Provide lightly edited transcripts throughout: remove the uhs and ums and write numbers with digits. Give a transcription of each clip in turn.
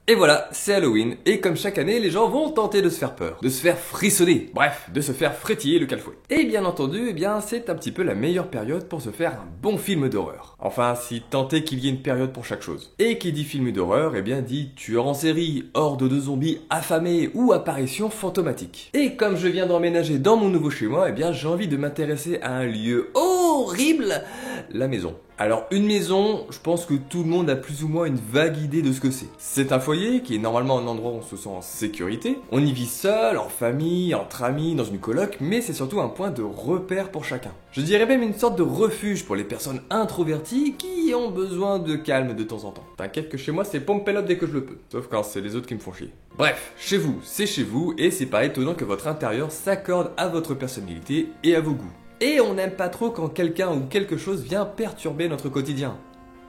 Et voilà, c'est Halloween, et comme chaque année, les gens vont tenter de se faire peur, de se faire frissonner, bref, de se faire frétiller le calfouet. Et bien entendu, c'est un petit peu la meilleure période pour se faire un bon film d'horreur. Enfin, si tant est qu'il y ait une période pour chaque chose. Et qui dit film d'horreur, dit tueur en série, horde de zombies affamés ou apparition fantomatique. Et comme je viens d'emménager dans mon nouveau chez moi, j'ai envie de m'intéresser à un lieu horrible, la maison. Alors une maison, je pense que tout le monde a plus ou moins une vague idée de ce que c'est. C'est un foyer qui est normalement un endroit où on se sent en sécurité. On y vit seul, en famille, entre amis, dans une coloc, mais c'est surtout un point de repère pour chacun. Je dirais même une sorte de refuge pour les personnes introverties qui ont besoin de calme de temps en temps. T'inquiète que chez moi c'est pompelote dès que je le peux, sauf quand c'est les autres qui me font chier. Bref, chez vous, c'est chez vous, et c'est pas étonnant que votre intérieur s'accorde à votre personnalité et à vos goûts. Et on n'aime pas trop quand quelqu'un ou quelque chose vient perturber notre quotidien.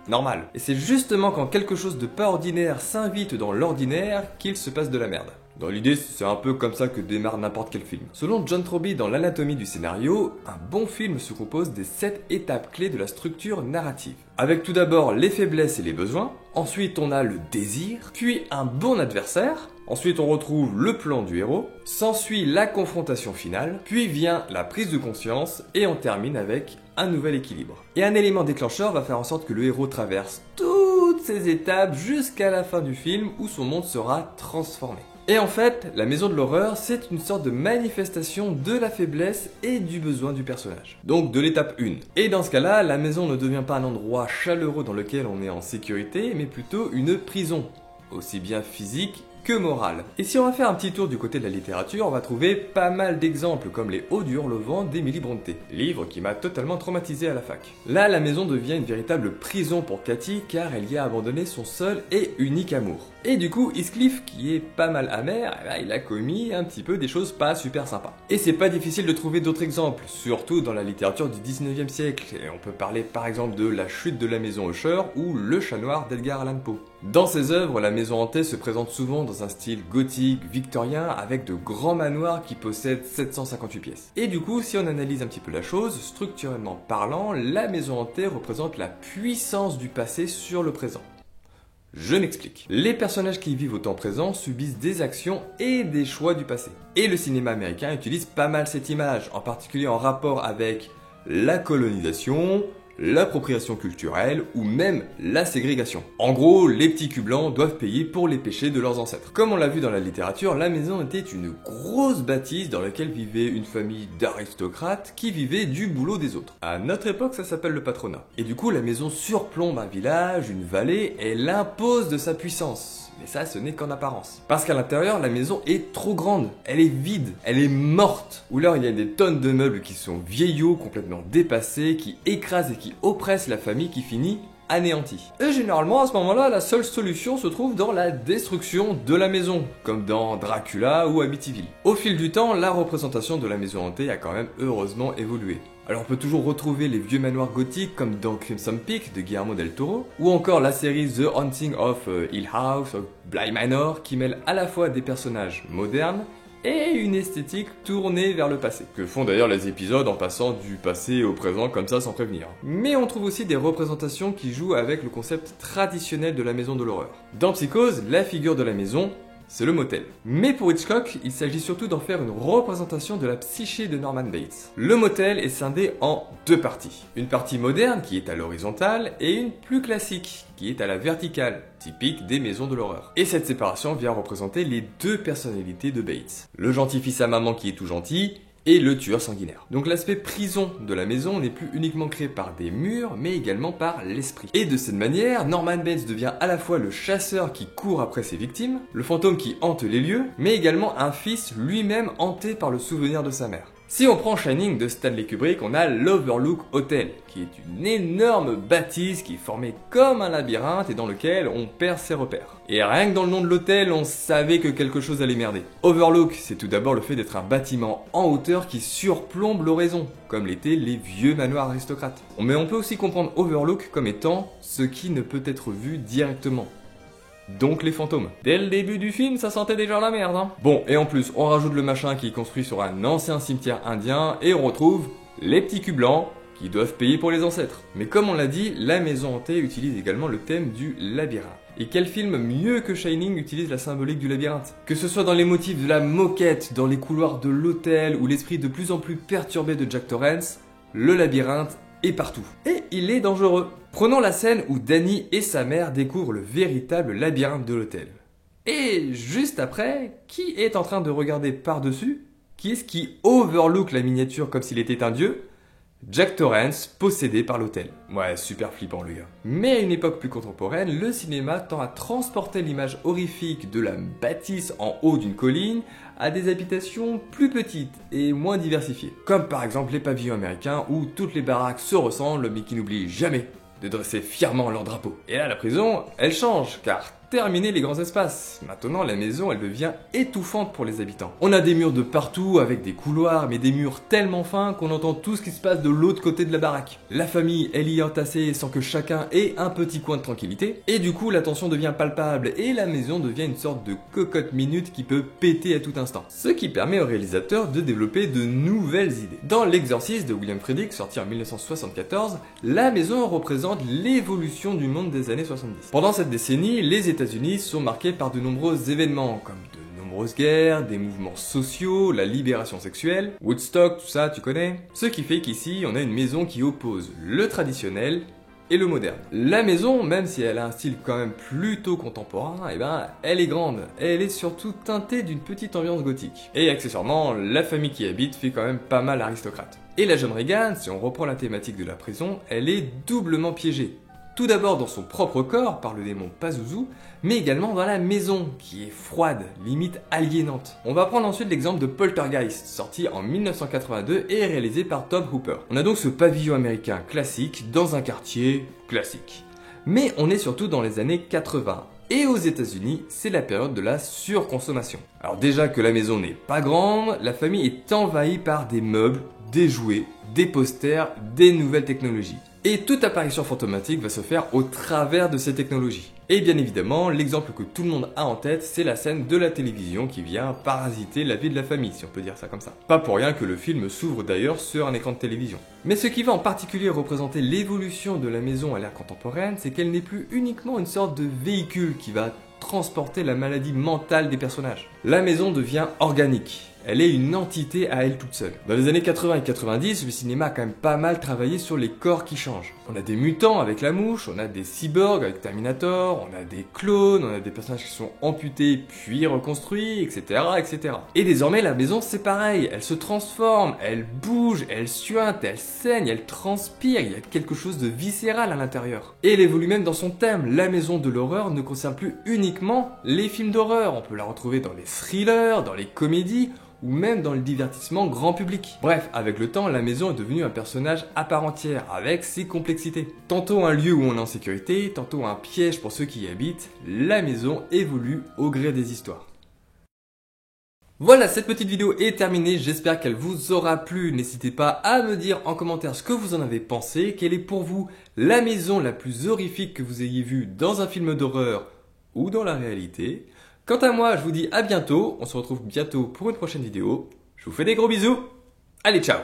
Normal. Et c'est justement quand quelque chose de pas ordinaire s'invite dans l'ordinaire qu'il se passe de la merde. Dans l'idée, c'est un peu comme ça que démarre n'importe quel film. Selon John Truby dans l'anatomie du scénario, un bon film se compose des 7 étapes clés de la structure narrative. Avec tout d'abord les faiblesses et les besoins, ensuite on a le désir, puis un bon adversaire, ensuite on retrouve le plan du héros, s'ensuit la confrontation finale, puis vient la prise de conscience et on termine avec un nouvel équilibre. Et un élément déclencheur va faire en sorte que le héros traverse toutes ces étapes jusqu'à la fin du film où son monde sera transformé. Et en fait, la maison de l'horreur, c'est une sorte de manifestation de la faiblesse et du besoin du personnage. Donc de l'étape 1. Et dans ce cas-là, la maison ne devient pas un endroit chaleureux dans lequel on est en sécurité, mais plutôt une prison, aussi bien physique que morale. Et si on va faire un petit tour du côté de la littérature, on va trouver pas mal d'exemples comme Les Hauts du Hurlevent d'Emily Brontë, livre qui m'a totalement traumatisé à la fac. Là, la maison devient une véritable prison pour Cathy car elle y a abandonné son seul et unique amour. Et du coup, Heathcliff, qui est pas mal amer, il a commis un petit peu des choses pas super sympas. Et c'est pas difficile de trouver d'autres exemples, surtout dans la littérature du 19e siècle. Et on peut parler par exemple de La Chute de la maison Usher ou Le Chat Noir d'Edgar Allan Poe. Dans ses œuvres, la maison hantée se présente souvent dans un style gothique, victorien, avec de grands manoirs qui possèdent 758 pièces. Et du coup, si on analyse un petit peu la chose, structurellement parlant, la maison hantée représente la puissance du passé sur le présent. Je m'explique. Les personnages qui vivent au temps présent subissent des actions et des choix du passé. Et le cinéma américain utilise pas mal cette image, en particulier en rapport avec la colonisation, l'appropriation culturelle ou même la ségrégation. En gros, les petits culs blancs doivent payer pour les péchés de leurs ancêtres. Comme on l'a vu dans la littérature, la maison était une grosse bâtisse dans laquelle vivait une famille d'aristocrates qui vivaient du boulot des autres. À notre époque, ça s'appelle le patronat. Et du coup, la maison surplombe un village, une vallée, et elle impose de sa puissance. Mais ça, ce n'est qu'en apparence. Parce qu'à l'intérieur, la maison est trop grande. Elle est vide. Elle est morte. Ou alors, il y a des tonnes de meubles qui sont vieillots, complètement dépassés, qui écrasent et qui oppressent la famille qui finit anéantie. Et généralement, à ce moment-là, la seule solution se trouve dans la destruction de la maison, comme dans Dracula ou Amityville. Au fil du temps, la représentation de la maison hantée a quand même heureusement évolué. Alors on peut toujours retrouver les vieux manoirs gothiques comme dans Crimson Peak de Guillermo del Toro, ou encore la série The Haunting of Hill House, Bly Manor, qui mêle à la fois des personnages modernes et une esthétique tournée vers le passé. Que font d'ailleurs les épisodes en passant du passé au présent comme ça sans prévenir. Mais on trouve aussi des représentations qui jouent avec le concept traditionnel de la maison de l'horreur. Dans Psychose, la figure de la maison, c'est le motel. Mais pour Hitchcock, il s'agit surtout d'en faire une représentation de la psyché de Norman Bates. Le motel est scindé en deux parties. Une partie moderne qui est à l'horizontale et une plus classique qui est à la verticale, typique des maisons de l'horreur. Et cette séparation vient représenter les deux personnalités de Bates. Le gentil fils à maman qui est tout gentil et le tueur sanguinaire. Donc l'aspect prison de la maison n'est plus uniquement créé par des murs, mais également par l'esprit. Et de cette manière, Norman Bates devient à la fois le chasseur qui court après ses victimes, le fantôme qui hante les lieux, mais également un fils lui-même hanté par le souvenir de sa mère. Si on prend Shining de Stanley Kubrick, on a l'Overlook Hotel, qui est une énorme bâtisse qui est formée comme un labyrinthe et dans lequel on perd ses repères. Et rien que dans le nom de l'hôtel, on savait que quelque chose allait merder. Overlook, c'est tout d'abord le fait d'être un bâtiment en hauteur qui surplombe l'horizon, comme l'étaient les vieux manoirs aristocrates. Mais on peut aussi comprendre Overlook comme étant ce qui ne peut être vu directement. Donc les fantômes. Dès le début du film, ça sentait déjà la merde, hein. Bon, et en plus, on rajoute le machin qui est construit sur un ancien cimetière indien, et on retrouve les petits culs blancs qui doivent payer pour les ancêtres. Mais comme on l'a dit, la maison hantée utilise également le thème du labyrinthe. Et quel film mieux que Shining utilise la symbolique du labyrinthe? Que ce soit dans les motifs de la moquette, dans les couloirs de l'hôtel ou l'esprit de plus en plus perturbé de Jack Torrance, le labyrinthe est partout. Et il est dangereux. Prenons la scène où Danny et sa mère découvrent le véritable labyrinthe de l'hôtel. Et juste après, qui est en train de regarder par-dessus? Qui est-ce qui overlook la miniature comme s'il était un dieu? Jack Torrance, possédé par l'hôtel. Ouais, super flippant le gars. Mais à une époque plus contemporaine, le cinéma tend à transporter l'image horrifique de la bâtisse en haut d'une colline à des habitations plus petites et moins diversifiées. Comme par exemple les pavillons américains où toutes les baraques se ressemblent mais qui n'oublient jamais de dresser fièrement leur drapeau. Et là, la prison, elle change, car terminé les grands espaces. Maintenant, la maison, elle devient étouffante pour les habitants. On a des murs de partout, avec des couloirs, mais des murs tellement fins qu'on entend tout ce qui se passe de l'autre côté de la baraque. La famille, elle y est entassée sans que chacun ait un petit coin de tranquillité, et du coup, la tension devient palpable, et la maison devient une sorte de cocotte minute qui peut péter à tout instant. Ce qui permet au réalisateur de développer de nouvelles idées. Dans L'Exorciste de William Friedkin, sorti en 1974, la maison représente l'évolution du monde des années 70. Pendant cette décennie, les États-Unis sont marqués par de nombreux événements, comme de nombreuses guerres, des mouvements sociaux, la libération sexuelle, Woodstock, tout ça, tu connais. Ce qui fait qu'ici, on a une maison qui oppose le traditionnel et le moderne. La maison, même si elle a un style quand même plutôt contemporain, eh ben, elle est grande. Elle est surtout teintée d'une petite ambiance gothique. Et accessoirement, la famille qui y habite fait quand même pas mal aristocrate. Et la jeune Regan, si on reprend la thématique de la prison, elle est doublement piégée. Tout d'abord dans son propre corps par le démon Pazuzu, mais également dans la maison, qui est froide, limite aliénante. On va prendre ensuite l'exemple de Poltergeist, sorti en 1982 et réalisé par Tobe Hooper. On a donc ce pavillon américain classique dans un quartier classique. Mais on est surtout dans les années 80. Et aux États-Unis, c'est la période de la surconsommation. Alors déjà que la maison n'est pas grande, la famille est envahie par des meubles, des jouets, des posters, des nouvelles technologies. Et toute apparition fantomatique va se faire au travers de ces technologies. Et bien évidemment, l'exemple que tout le monde a en tête, c'est la scène de la télévision qui vient parasiter la vie de la famille, si on peut dire ça comme ça. Pas pour rien que le film s'ouvre d'ailleurs sur un écran de télévision. Mais ce qui va en particulier représenter l'évolution de la maison à l'ère contemporaine, c'est qu'elle n'est plus uniquement une sorte de véhicule qui va transporter la maladie mentale des personnages. La maison devient organique. Elle est une entité à elle toute seule. Dans les années 80 et 90, le cinéma a quand même pas mal travaillé sur les corps qui changent. On a des mutants avec la mouche, on a des cyborgs avec Terminator, on a des clones, on a des personnages qui sont amputés puis reconstruits, etc., etc. Et désormais, la maison, c'est pareil. Elle se transforme, elle bouge, elle suinte, elle saigne, elle transpire. Il y a quelque chose de viscéral à l'intérieur. Et elle évolue même dans son thème. La maison de l'horreur ne concerne plus uniquement les films d'horreur. On peut la retrouver dans les thrillers, dans les comédies, ou même dans le divertissement grand public. Bref, avec le temps, la maison est devenue un personnage à part entière, avec ses complexités. Tantôt un lieu où on est en sécurité, tantôt un piège pour ceux qui y habitent, la maison évolue au gré des histoires. Voilà, cette petite vidéo est terminée, j'espère qu'elle vous aura plu. N'hésitez pas à me dire en commentaire ce que vous en avez pensé, quelle est pour vous la maison la plus horrifique que vous ayez vue dans un film d'horreur ou dans la réalité. Quant à moi, je vous dis à bientôt, on se retrouve bientôt pour une prochaine vidéo. Je vous fais des gros bisous, allez ciao!